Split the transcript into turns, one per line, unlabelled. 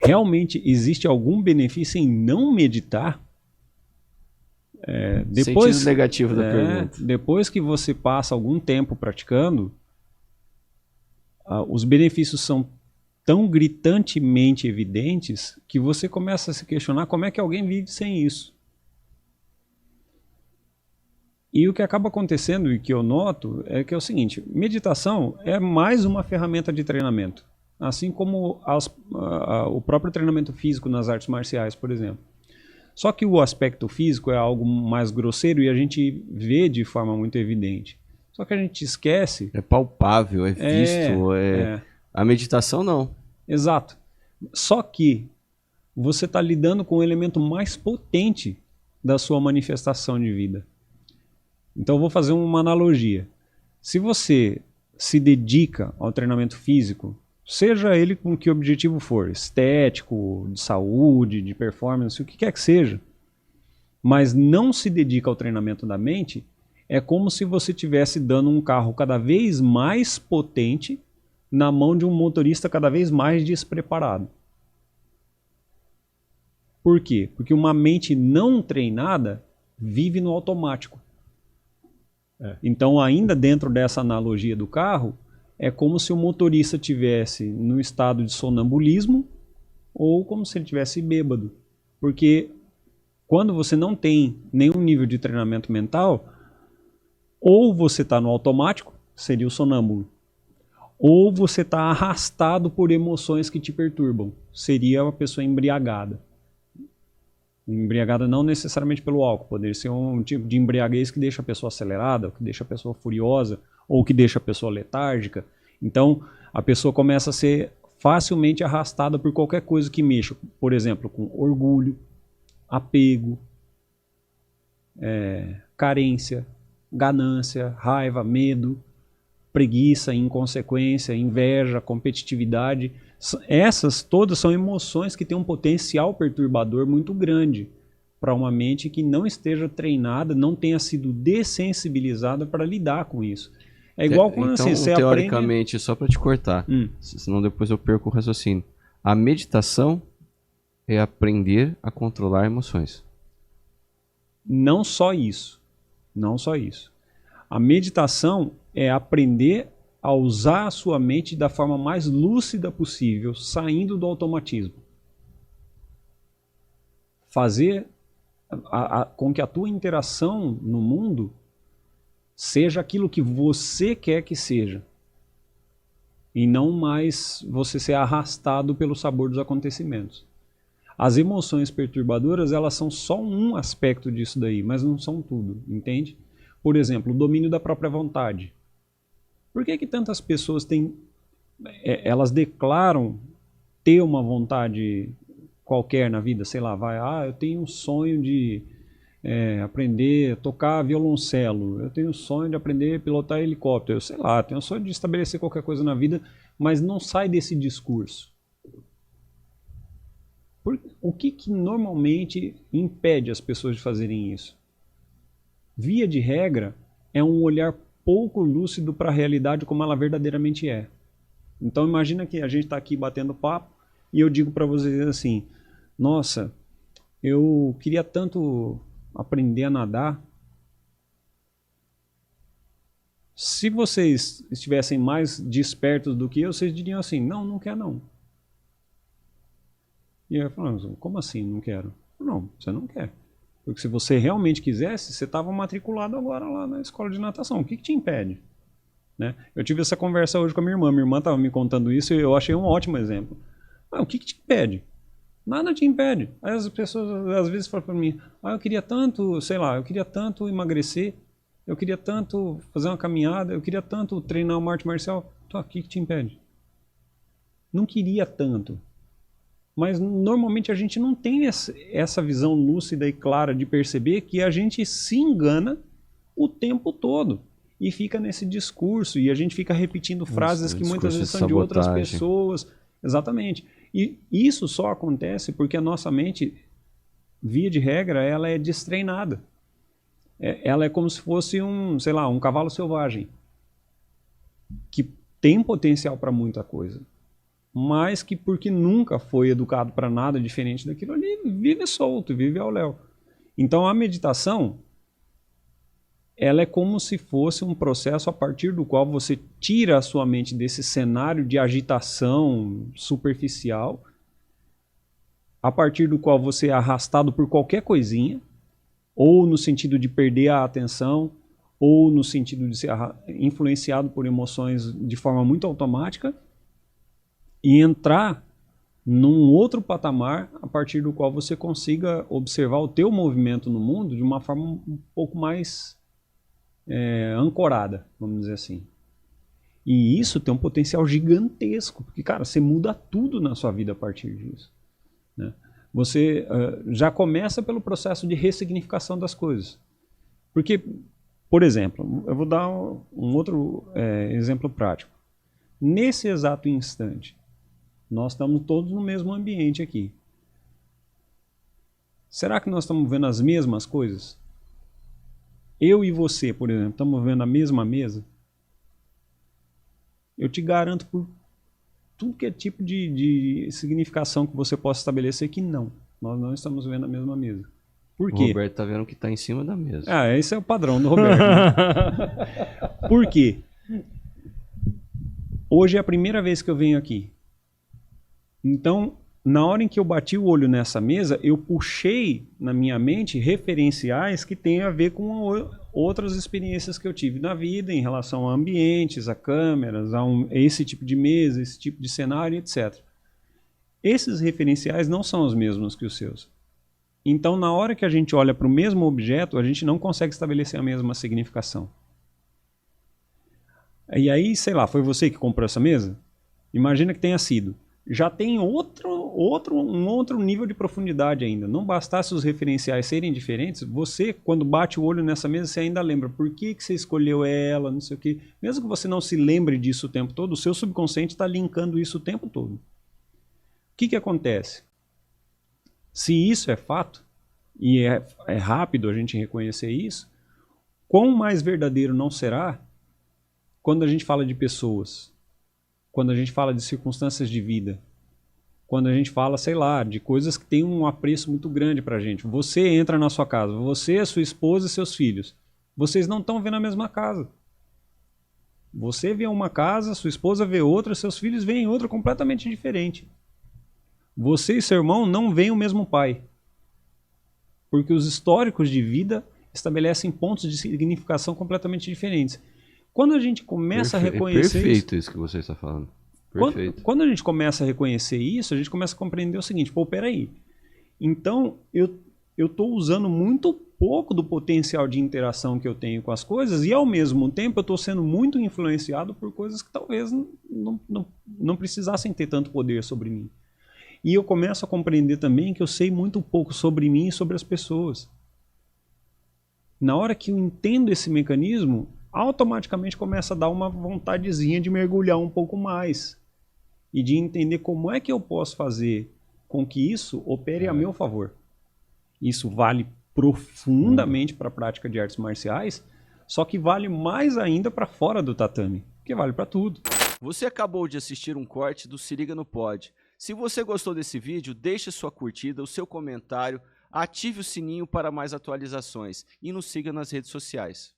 realmente existe algum benefício em não meditar?
Sentido negativo da pergunta.
Depois que você passa algum tempo praticando, os benefícios são tão gritantemente evidentes que você começa a se questionar como é que alguém vive sem isso. E o que acaba acontecendo e que eu noto é que é o seguinte: meditação é mais uma ferramenta de treinamento, assim como o próprio treinamento físico nas artes marciais, por exemplo. Só que o aspecto físico é algo mais grosseiro e a gente vê de forma muito evidente. Só que a gente esquece...
É palpável, é visto. A meditação não.
Exato. Só que você está lidando com o elemento mais potente da sua manifestação de vida. Então eu vou fazer uma analogia. Se você se dedica ao treinamento físico, seja ele com que objetivo for, estético, de saúde, de performance, o que quer que seja, mas não se dedica ao treinamento da mente, é como se você estivesse dando um carro cada vez mais potente na mão de um motorista cada vez mais despreparado. Por quê? Porque uma mente não treinada vive no automático. Então, ainda dentro dessa analogia do carro, é como se o motorista tivesse no estado de sonambulismo ou como se ele tivesse bêbado. Porque quando você não tem nenhum nível de treinamento mental, ou você está no automático, seria o sonâmbulo, ou você está arrastado por emoções que te perturbam, seria uma pessoa embriagada. Embriagada não necessariamente pelo álcool, poderia ser um tipo de embriaguez que deixa a pessoa acelerada, que deixa a pessoa furiosa, ou que deixa a pessoa letárgica. Então, a pessoa começa a ser facilmente arrastada por qualquer coisa que mexa, por exemplo, com orgulho, apego, carência, ganância, raiva, medo, preguiça, inconsequência, inveja, competitividade. Essas todas são emoções que têm um potencial perturbador muito grande para uma mente que não esteja treinada, não tenha sido dessensibilizada para lidar com isso. É igual quando
então,
assim, você
teoricamente,
aprende...
só para te cortar, senão depois eu perco o raciocínio. A meditação é aprender a controlar emoções.
Não só isso. Não só isso. A meditação é aprender a usar a sua mente da forma mais lúcida possível, saindo do automatismo. Fazer com que a tua interação no mundo seja aquilo que você quer que seja. E não mais você ser arrastado pelo sabor dos acontecimentos. As emoções perturbadoras, elas são só um aspecto disso daí, mas não são tudo, entende? Por exemplo, o domínio da própria vontade. Por que tantas pessoas elas declaram ter uma vontade qualquer na vida? Sei lá, eu tenho um sonho de aprender a tocar violoncelo, eu tenho um sonho de aprender a pilotar helicóptero, eu sei lá, tenho um sonho de estabelecer qualquer coisa na vida, mas não sai desse discurso. O que normalmente impede as pessoas de fazerem isso? Via de regra, é um olhar pouco lúcido para a realidade como ela verdadeiramente é. Então imagina que a gente está aqui batendo papo e eu digo para vocês assim: nossa, eu queria tanto aprender a nadar. Se vocês estivessem mais despertos do que eu, vocês diriam assim: não quer não. E eu falo: como assim não quero? Não, você não quer. Porque se você realmente quisesse, você estava matriculado agora lá na escola de natação. O que te impede? Né? Eu tive essa conversa hoje com a minha irmã. Minha irmã estava me contando isso e eu achei um ótimo exemplo. O que te impede? Nada te impede. Aí as pessoas às vezes falam para mim: eu queria tanto, sei lá, eu queria tanto emagrecer, eu queria tanto fazer uma caminhada, eu queria tanto treinar uma arte marcial. O que te impede? Não queria tanto. Mas normalmente a gente não tem essa visão lúcida e clara de perceber que a gente se engana o tempo todo. E fica nesse discurso, e a gente fica repetindo frases que muitas vezes são de outras pessoas. Exatamente. E isso só acontece porque a nossa mente, via de regra, ela é destreinada. Ela é como se fosse um cavalo selvagem, que tem potencial para muita coisa. mas que porque nunca foi educado para nada diferente daquilo ali, vive solto, vive ao léu. Então a meditação, ela é como se fosse um processo a partir do qual você tira a sua mente desse cenário de agitação superficial, a partir do qual você é arrastado por qualquer coisinha, ou no sentido de perder a atenção, ou no sentido de ser influenciado por emoções de forma muito automática, e entrar num outro patamar a partir do qual você consiga observar o teu movimento no mundo de uma forma um pouco mais ancorada, vamos dizer assim. E isso tem um potencial gigantesco, porque, cara, você muda tudo na sua vida a partir disso, né? Você já começa pelo processo de ressignificação das coisas. Porque, por exemplo, eu vou dar um outro exemplo prático. Nesse exato instante, nós estamos todos no mesmo ambiente aqui. Será que nós estamos vendo as mesmas coisas? Eu e você, por exemplo, estamos vendo a mesma mesa? Eu te garanto por tudo que é tipo de significação que você possa estabelecer que não. Nós não estamos vendo a mesma mesa. Por quê?
O Roberto tá vendo que tá em cima da mesa.
Ah, esse é o padrão do Roberto. Né? Por quê? Hoje é a primeira vez que eu venho aqui. Então, na hora em que eu bati o olho nessa mesa, eu puxei na minha mente referenciais que têm a ver com outras experiências que eu tive na vida em relação a ambientes, a câmeras, a esse tipo de mesa, esse tipo de cenário, etc. Esses referenciais não são os mesmos que os seus. Então, na hora que a gente olha para o mesmo objeto, a gente não consegue estabelecer a mesma significação. E aí, sei lá, foi você que comprou essa mesa? Imagina que tenha sido. Já tem um outro nível de profundidade ainda. Não bastasse os referenciais serem diferentes, você, quando bate o olho nessa mesa, você ainda lembra por que você escolheu ela, não sei o quê. Mesmo que você não se lembre disso o tempo todo, o seu subconsciente está linkando isso o tempo todo. O que acontece? Se isso é fato, e é rápido a gente reconhecer isso, quão mais verdadeiro não será quando a gente fala de pessoas, quando a gente fala de circunstâncias de vida, quando a gente fala, sei lá, de coisas que têm um apreço muito grande pra gente. Você entra na sua casa, você, sua esposa e seus filhos. Vocês não estão vendo a mesma casa. Você vê uma casa, sua esposa vê outra, seus filhos veem outra completamente diferente. Você e seu irmão não veem o mesmo pai. Porque os históricos de vida estabelecem pontos de significação completamente diferentes. Quando a gente começa a reconhecer
perfeito isso que você está falando. Perfeito.
Quando a gente começa a reconhecer isso, a gente começa a compreender o seguinte, pô, peraí. Então, eu estou usando muito pouco do potencial de interação que eu tenho com as coisas e, ao mesmo tempo, eu estou sendo muito influenciado por coisas que talvez não precisassem ter tanto poder sobre mim. E eu começo a compreender também que eu sei muito pouco sobre mim e sobre as pessoas. Na hora que eu entendo esse mecanismo, automaticamente começa a dar uma vontadezinha de mergulhar um pouco mais e de entender como é que eu posso fazer com que isso opere a meu favor. Isso vale profundamente para a prática de artes marciais, só que vale mais ainda para fora do tatame, porque vale para tudo.
Você acabou de assistir um corte do Se Liga no Pod. Se você gostou desse vídeo, deixe sua curtida, o seu comentário, ative o sininho para mais atualizações e nos siga nas redes sociais.